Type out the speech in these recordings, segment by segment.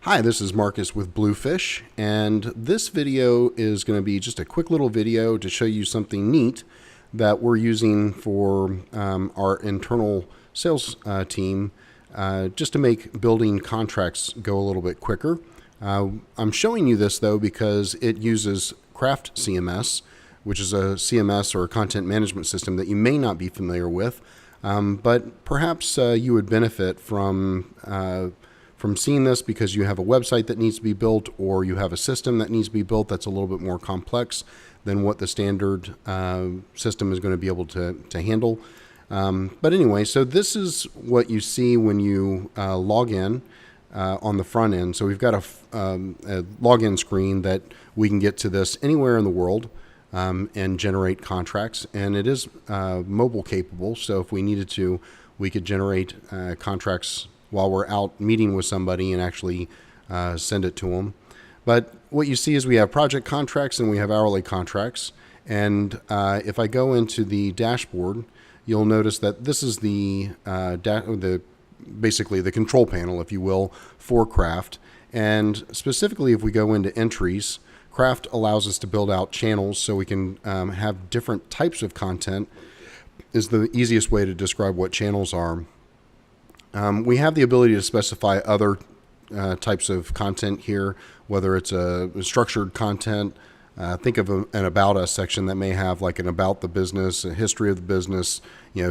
Hi, this is Marcus with Bluefish, and this video is going to be just a quick little video to show you something neat that we're using for our internal sales team just to make building contracts go a little bit quicker. I'm showing you this though because it uses Craft CMS, which is a CMS or a content management system that you may not be familiar with, but perhaps you would benefit from seeing this because you have a website that needs to be built, or you have a system that needs to be built that's a little bit more complex than what the standard system is going to be able to handle. But anyway, so this is what you see when you log in on the front end. So we've got a login screen that we can get to this anywhere in the world and generate contracts. And it is mobile capable. So if we needed to, we could generate contracts while we're out meeting with somebody and actually send it to them. But what you see is we have project contracts and we have hourly contracts. And if I go into the dashboard, you'll notice that this is basically the control panel, if you will, for Craft. And specifically, if we go into entries, Craft allows us to build out channels so we can have different types of content, is the easiest way to describe what channels are. We have the ability to specify other types of content here, whether it's a structured content. Think of an About Us section that may have like an about the business, a history of the business,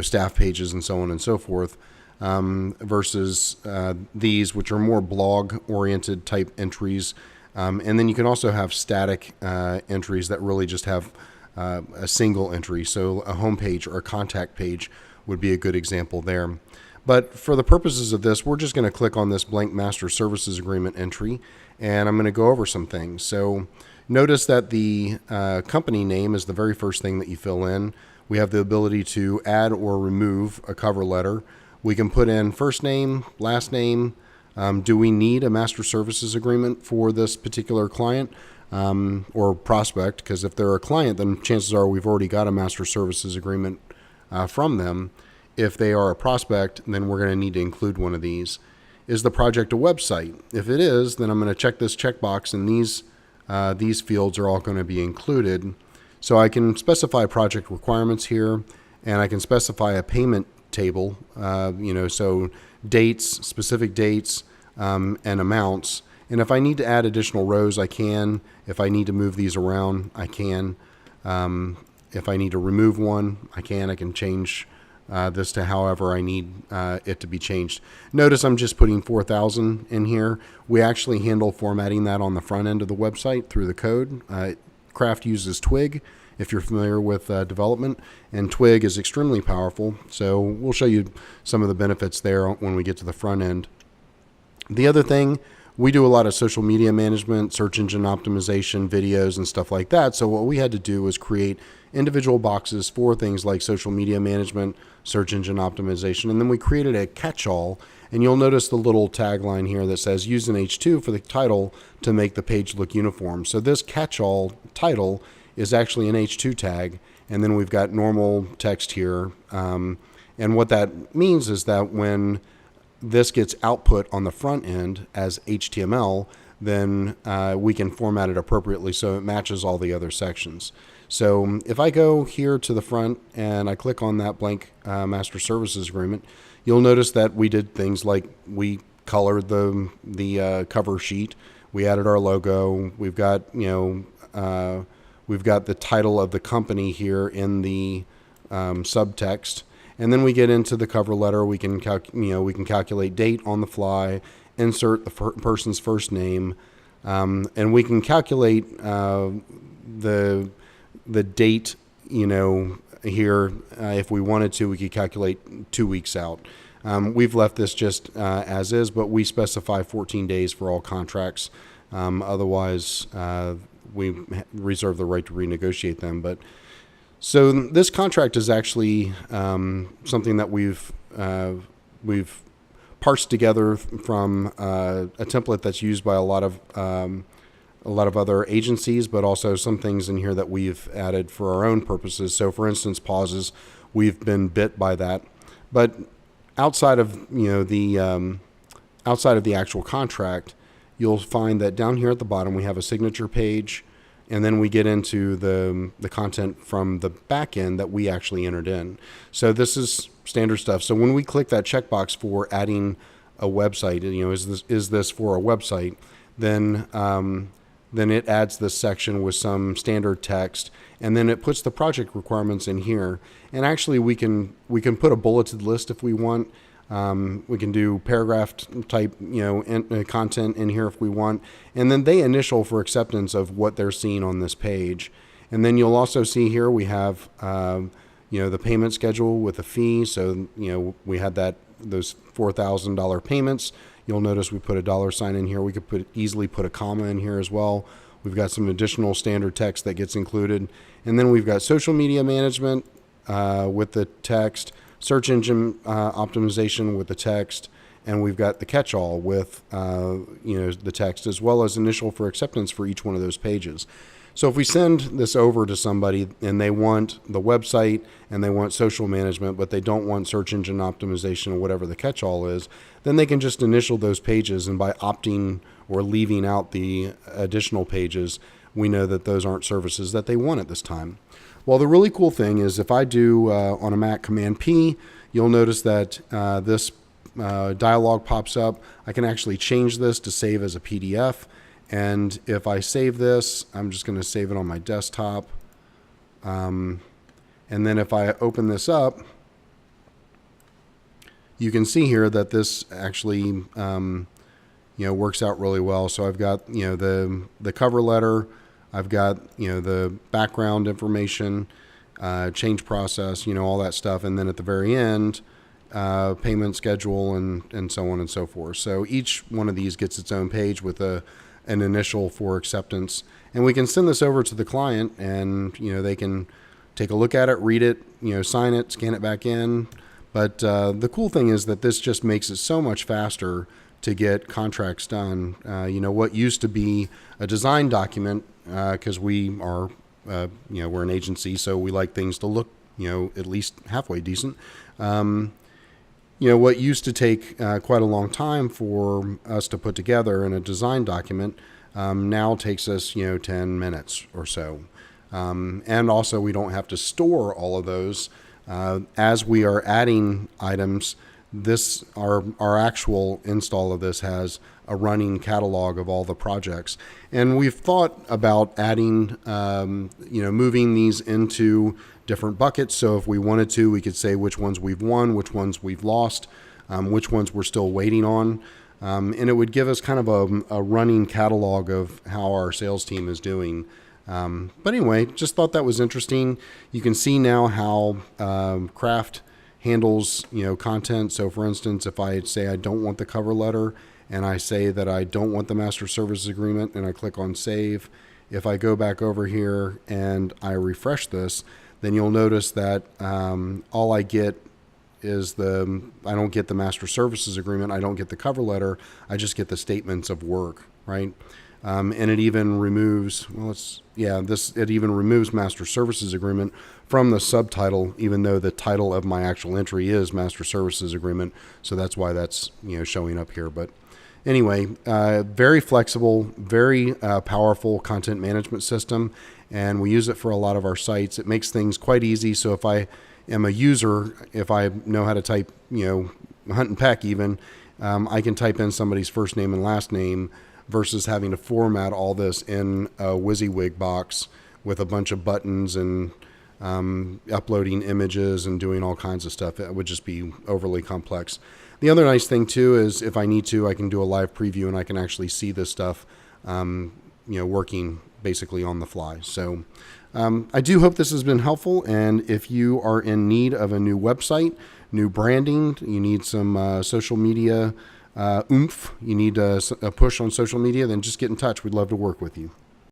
staff pages and so on and so forth, versus these, which are more blog-oriented type entries. And then you can also have static entries that really just have a single entry. So a home page or a contact page would be a good example there. But for the purposes of this, we're just going to click on this blank master services agreement entry, and I'm going to go over some things. So notice that the company name is the very first thing that you fill in. We have the ability to add or remove a cover letter. We can put in first name, last name. Do we need a master services agreement for this particular client or prospect? Because if they're a client, then chances are we've already got a master services agreement from them. If they are a prospect, then we're going to need to include one of these. Is the project a website? If it is, then I'm going to check this checkbox, and these fields are all going to be included. So I can specify project requirements here, and I can specify a payment table, so dates, specific dates, and amounts. And if I need to add additional rows, I can. If I need to move these around, I can. If I need to remove one, I can. I can change this to however I need it to be changed. Notice I'm just putting 4,000 in here. We actually handle formatting that on the front end of the website through the code. Craft uses Twig, if you're familiar with development, and Twig is extremely powerful. So we'll show you some of the benefits there when we get to the front end. The other thing, we do a lot of social media management, search engine optimization, videos, and stuff like that. So what we had to do was create individual boxes for things like social media management, search engine optimization, and then we created a catch-all. And you'll notice the little tagline here that says use an H2 for the title to make the page look uniform. So this catch-all title is actually an H2 tag, and then we've got normal text here. And what that means is that when this gets output on the front end as HTML, then we can format it appropriately so it matches all the other sections. So if I go here to the front and I click on that blank master services agreement, you'll notice that we did things like we colored the cover sheet, we added our logo, we've got we've got the title of the company here in the subtext. And then we get into the cover letter. We can calculate date on the fly, insert the person's first name, and we can calculate the date. Here, if we wanted to, we could calculate 2 weeks out. We've left this just as is, but we specify 14 days for all contracts. Otherwise, we reserve the right to renegotiate them. So this contract is actually something that we've parsed together from a template that's used by a lot of other agencies, but also some things in here that we've added for our own purposes. So, for instance, pauses, we've been bit by that. But outside of the actual contract, you'll find that down here at the bottom we have a signature page, and then we get into the content from the back end that we actually entered in. So this is standard stuff. So when we click that checkbox for adding a website, is this for a website, then it adds this section with some standard text, and then it puts the project requirements in here. And actually we can put a bulleted list if we want. We can do paragraph type, content in here if we want. And then they initial for acceptance of what they're seeing on this page. And then you'll also see here we have, the payment schedule with a fee. So, we had those $4,000 payments. You'll notice we put a $sign in here. We could easily put a comma in here as well. We've got some additional standard text that gets included. And then we've got social media management with the text, search engine optimization with the text, and we've got the catch-all with the text, as well as initial for acceptance for each one of those pages. So if we send this over to somebody and they want the website and they want social management, but they don't want search engine optimization or whatever the catch-all is, then they can just initial those pages, and by opting or leaving out the additional pages, we know that those aren't services that they want at this time. Well, the really cool thing is if I do on a Mac Command P, you'll notice that this dialog pops up. I can actually change this to save as a PDF. And if I save this, I'm just going to save it on my desktop. And then if I open this up, you can see here that this actually works out really well. So I've got the cover letter, I've got the background information, change process, all that stuff, and then at the very end, payment schedule and so on and so forth. So each one of these gets its own page with an initial for acceptance, and we can send this over to the client, and they can take a look at it, read it, sign it, scan it back in. But the cool thing is that this just makes it so much faster to get contracts done. What used to be a design document, because we are, we're an agency, so we like things to look, at least halfway decent. What used to take quite a long time for us to put together in a design document now takes us, 10 minutes or so. And also we don't have to store all of those. As we are adding items, our actual install of this has a running catalog of all the projects. And we've thought about adding, moving these into different buckets. So if we wanted to, we could say which ones we've won, which ones we've lost, which ones we're still waiting on. And it would give us kind of a running catalog of how our sales team is doing. But anyway, just thought that was interesting. You can see now how Craft handles, content. So for instance, if I say I don't want the cover letter and I say that I don't want the master services agreement and I click on save, if I go back over here and I refresh this, then you'll notice that all I get is I don't get the master services agreement, I don't get the cover letter, I just get the statements of work, right? And it even removes, it even removes master services agreement from the subtitle, even though the title of my actual entry is master services agreement. So that's why that's, showing up here. But anyway, very flexible, very powerful content management system. And we use it for a lot of our sites. It makes things quite easy. So if I am a user, if I know how to type, hunt and peck even, I can type in somebody's first name and last name versus having to format all this in a WYSIWYG box with a bunch of buttons and uploading images and doing all kinds of stuff. It would just be overly complex. The other nice thing too is if I need to, I can do a live preview and I can actually see this stuff, working basically on the fly. So I do hope this has been helpful. And if you are in need of a new website, new branding, you need some social media oomph, you need a push on social media, then just get in touch. We'd love to work with you.